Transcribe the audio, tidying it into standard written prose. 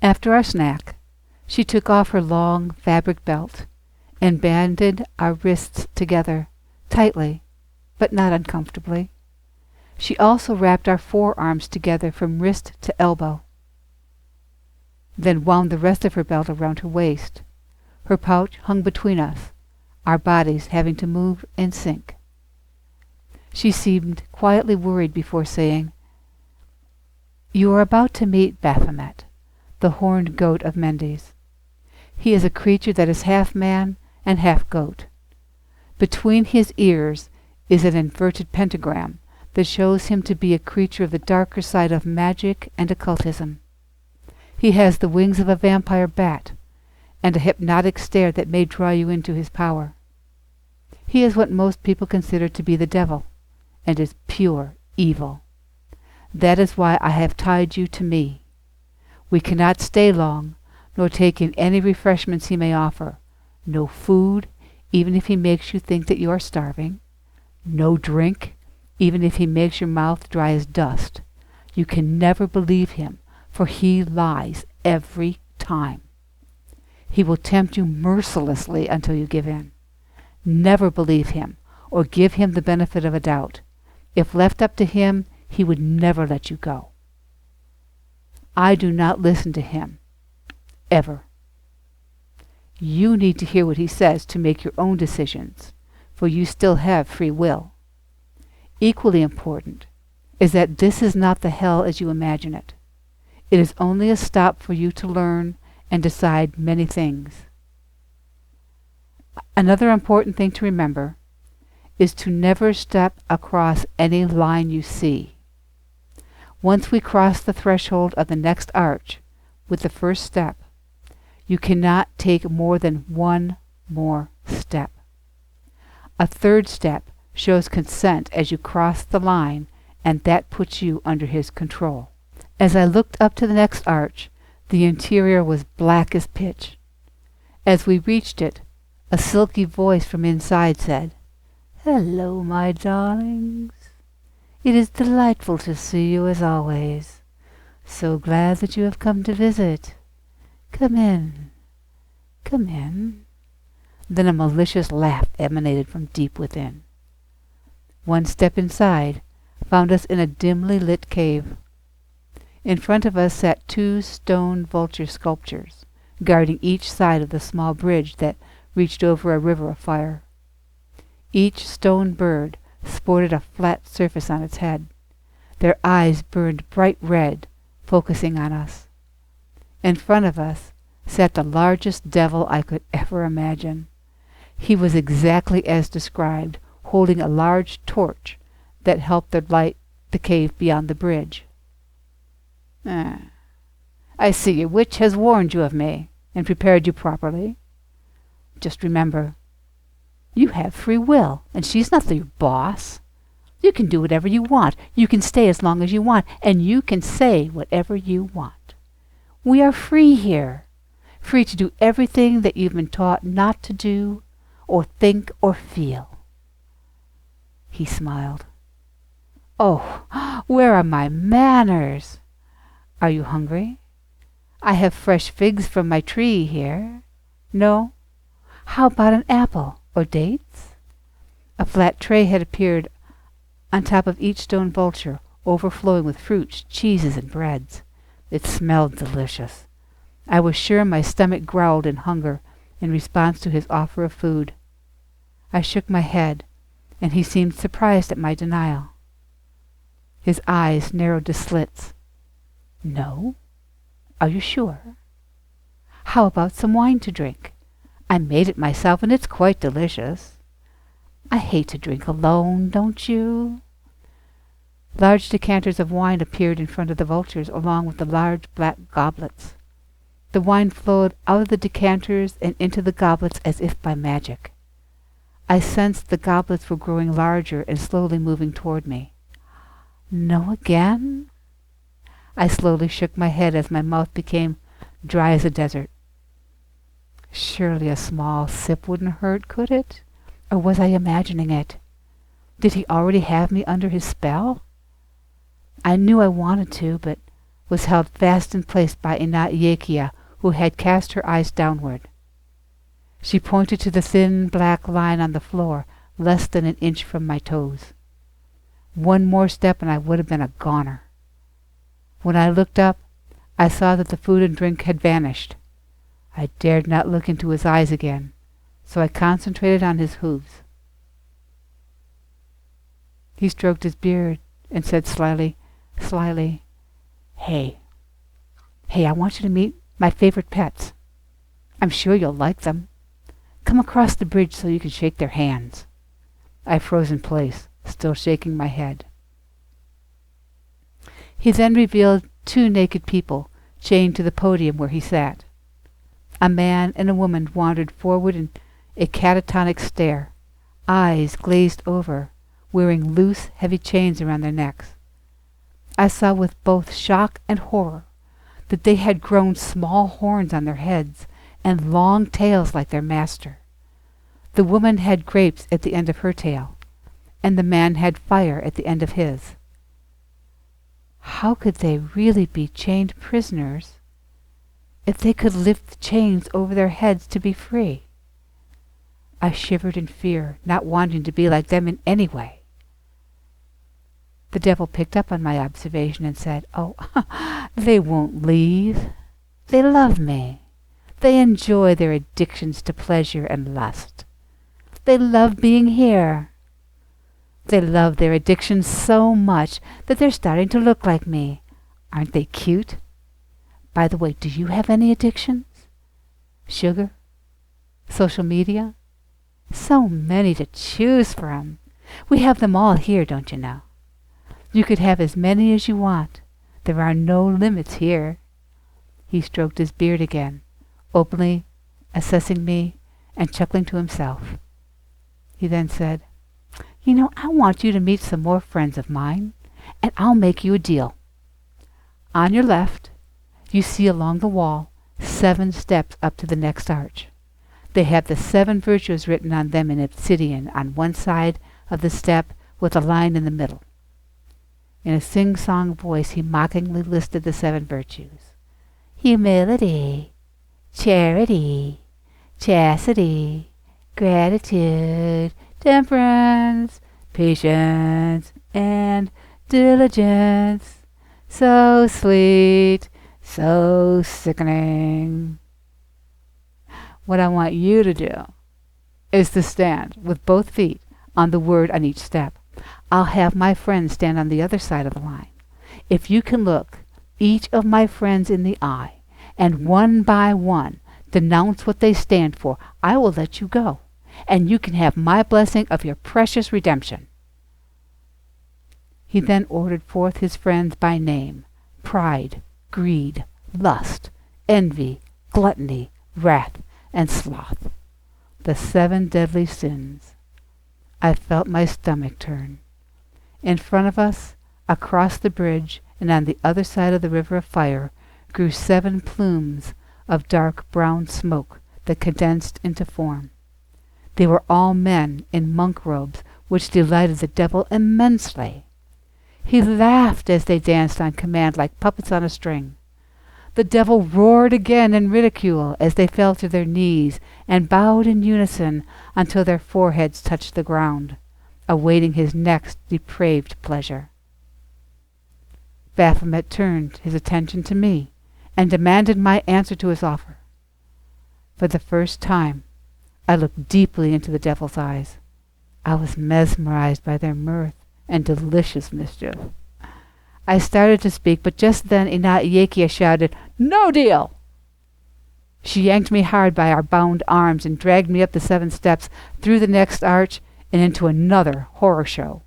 After our snack, she took off her long fabric belt and banded our wrists together, tightly, but not uncomfortably. She also wrapped our forearms together from wrist to elbow, then wound the rest of her belt around her waist. Her pouch hung between us, our bodies having to move in sync. She seemed quietly worried before saying, "You are about to meet Baphomet, the Horned Goat of Mendes. He is a creature that is half man and half goat. Between his ears is an inverted pentagram that shows him to be a creature of the darker side of magic and occultism. He has the wings of a vampire bat and a hypnotic stare that may draw you into his power. He is what most people consider to be the devil, and is pure evil. That is why I have tied you to me. We cannot stay long, nor take in any refreshments he may offer. No food, even if he makes you think that you are starving. No drink, even if he makes your mouth dry as dust. You can never believe him, for he lies every time. He will tempt you mercilessly until you give in. Never believe him, or give him the benefit of a doubt. If left up to him, he would never let you go. I do not listen to him, ever. You need to hear what he says to make your own decisions, for you still have free will. Equally important is that this is not the hell as you imagine it. It is only a stop for you to learn and decide many things. Another important thing to remember is to never step across any line you see. Once we cross the threshold of the next arch with the first step, you cannot take more than one more step. A third step shows consent as you cross the line, and that puts you under his control. As I looked up to the next arch, the interior was black as pitch. As we reached it, a silky voice from inside said, "Hello, my darlings. It is delightful to see you as always. So glad that you have come to visit. Come in. Come in." Then a malicious laugh emanated from deep within. One step inside found us in a dimly lit cave. In front of us sat 2 stone vulture sculptures, guarding each side of the small bridge that reached over a river of fire. Each stone bird sported a flat surface on its head. Their eyes burned bright red, focusing on us. In front of us sat the largest devil I could ever imagine. He was exactly as described, holding a large torch that helped to light the cave beyond the bridge. I see your witch has warned you of me, and prepared you properly. Just remember, you have free will, and she's not your boss. You can do whatever you want. You can stay as long as you want, and you can say whatever you want. We are free here, free to do everything that you've been taught not to do, or think, or feel. He smiled. Oh, where are my manners? Are you hungry? I have fresh figs from my tree here. No? How about an apple or dates? A flat tray had appeared on top of each stone vulture, overflowing with fruits, cheeses, and breads. It smelled delicious. I was sure my stomach growled in hunger in response to his offer of food. I shook my head, and he seemed surprised at my denial. His eyes narrowed to slits. No? Are you sure? How about some wine to drink? I made it myself, and it's quite delicious. I hate to drink alone, don't you? Large decanters of wine appeared in front of the vultures, along with the large black goblets. The wine flowed out of the decanters and into the goblets as if by magic. I sensed the goblets were growing larger and slowly moving toward me. No again? I slowly shook my head as my mouth became dry as a desert. Surely a small sip wouldn't hurt, could it? Or was I imagining it? Did he already have me under his spell? I knew I wanted to, but was held fast in place by Inayekia, who had cast her eyes downward. She pointed to the thin black line on the floor, less than an inch from my toes. One more step and I would have been a goner. When I looked up, I saw that the food and drink had vanished. I dared not look into his eyes again, so I concentrated on his hooves. He stroked his beard and said slyly, Hey, I want you to meet my favorite pets. I'm sure you'll like them. Come across the bridge so you can shake their hands. I froze in place, still shaking my head. He then revealed 2 naked people chained to the podium where he sat. A man and a woman wandered forward in a catatonic stare, eyes glazed over, wearing loose, heavy chains around their necks. I saw with both shock and horror that they had grown small horns on their heads and long tails like their master. The woman had grapes at the end of her tail, and the man had fire at the end of his. How could they really be chained prisoners if they could lift the chains over their heads to be free? I shivered in fear, not wanting to be like them in any way. The devil picked up on my observation and said, Oh, they won't leave. They love me. They enjoy their addictions to pleasure and lust. They love being here. They love their addictions so much that they're starting to look like me. Aren't they cute? By the way, do you have any addictions? Sugar? Social media? So many to choose from. We have them all here, don't you know? You could have as many as you want. There are no limits here. He stroked his beard again, openly assessing me and chuckling to himself. He then said, You know, I want you to meet some more friends of mine, and I'll make you a deal. On your left, you see along the wall 7 steps up to the next arch. They have the 7 virtues written on them in obsidian on one side of the step with a line in the middle. In a sing-song voice, he mockingly listed the 7 virtues. Humility, charity, chastity, gratitude, temperance, patience, and diligence. So sweet, so sickening. What I want you to do is to stand with both feet on the word on each step. I'll have my friends stand on the other side of the line. If you can look each of my friends in the eye and one by one denounce what they stand for, I will let you go, and you can have my blessing of your precious redemption. He then ordered forth his friends by name: pride, greed, lust, envy, gluttony, wrath, and sloth, the 7 deadly sins. I felt my stomach turn. In front of us, across the bridge, and on the other side of the river of fire, grew 7 plumes of dark brown smoke that condensed into form. They were all men in monk robes, which delighted the devil immensely. He laughed as they danced on command like puppets on a string. The devil roared again in ridicule as they fell to their knees and bowed in unison until their foreheads touched the ground, awaiting his next depraved pleasure. Baphomet turned his attention to me and demanded my answer to his offer. For the first time, I looked deeply into the devil's eyes. I was mesmerized by their mirth and delicious mischief. I started to speak, but just then Inayekia shouted, No deal! She yanked me hard by our bound arms and dragged me up the 7 steps, through the next arch, and into another horror show.